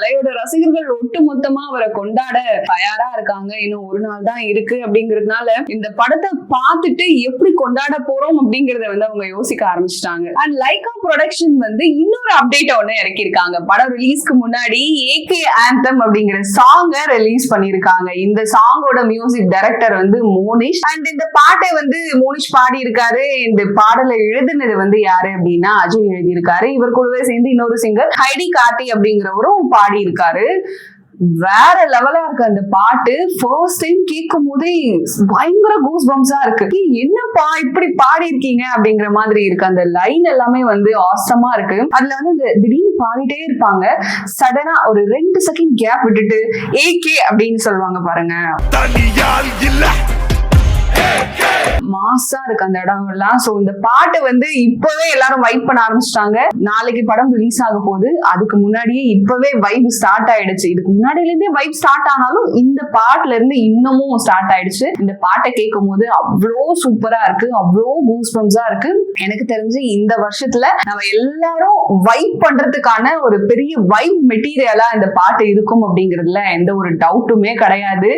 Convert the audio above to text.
தலையோட ரசிகர்கள் ஒட்டு மொத்தமா அவரை கொண்டாட தயாரா இருக்காங்க. இன்னும் ஒரு நாள் தான் இருக்கு அப்படிங்கிறதுனால இந்த படத்தை பார்த்துட்டு எப்படி கொண்டாட போறோம் அப்படிங்கறத அவங்க யோசிக்க ஆரம்பிச்சிட்டாங்க. அண்ட் லைகா ப்ரொடக்ஷன் இன்னொரு அப்டேட் ஒண்ணு இறக்கிருக்காங்க. படம் ரிலீஸ்க்கு முன்னாடி ஏகே ஆந்தம் அப்படிங்கிற சாங்கை ரிலீஸ் பண்ணிருக்காங்க. இந்த சாங்கோட மியூசிக் டைரக்டர் மோனிஷ். அண்ட் இந்த பாட்டை மோனிஷ் பாடி இருக்காரு. இந்த பாடலை எழுதுனது யாரு அப்படின்னா அஜய் எழுதி இருக்காரு. இவர் கூடவே சேர்ந்து இன்னொரு சிங்கர் ஹைடி கார்த்தி அப்படிங்கிறவரும் பாடி இருக்காரு. வேற லெவலா இருக்கு அந்த பாட்டு. ஃபர்ஸ்ட் டைம் கேட்கும் போதே பயங்கர கூஸ் பம்ஸா இருக்கு. என்னப்பா இப்படி பாடி இருக்கீங்க அப்படிங்கிற மாதிரி இருக்கு. அந்த லைன் எல்லாமே ஆசமா இருக்கு. அதுல இந்த திடீர்னு பாடிட்டே இருப்பாங்க. சடனா ஒரு 2 செகண்ட் கேப் விட்டுட்டு ஏகே அப்படின்னு சொல்லுவாங்க பாருங்க. மாசா இருக்கு அந்த இடம் எல்லாம். சோ இந்த பாட்டு இப்பவே எல்லாரும் வைப் பண்ண ஆரம்பிச்சிட்டாங்க. நாளைக்கு படம் ரிலீஸ் ஆக போகுது. அதுக்கு முன்னாடியே இப்பவே வைப் ஸ்டார்ட் ஆயிடுச்சு. இதுக்கு முன்னாடில இருந்தே வைப் ஸ்டார்ட் ஆனாலும் இந்த பாட்டுல இருந்து இன்னமும் ஸ்டார்ட் ஆயிடுச்சு. இந்த பாட்டை கேட்கும் போது அவ்வளோ சூப்பரா இருக்கு, அவ்வளோ கூஸ் பம்ஸா இருக்கு. எனக்கு தெரிஞ்சு இந்த வருஷத்துல நம்ம எல்லாரும் வைப் பண்றதுக்கான ஒரு பெரிய வைப் மெட்டீரியலா இந்த பாட்டு இருக்கும் அப்படிங்கறதுல எந்த ஒரு டவுட்டுமே கிடையாது.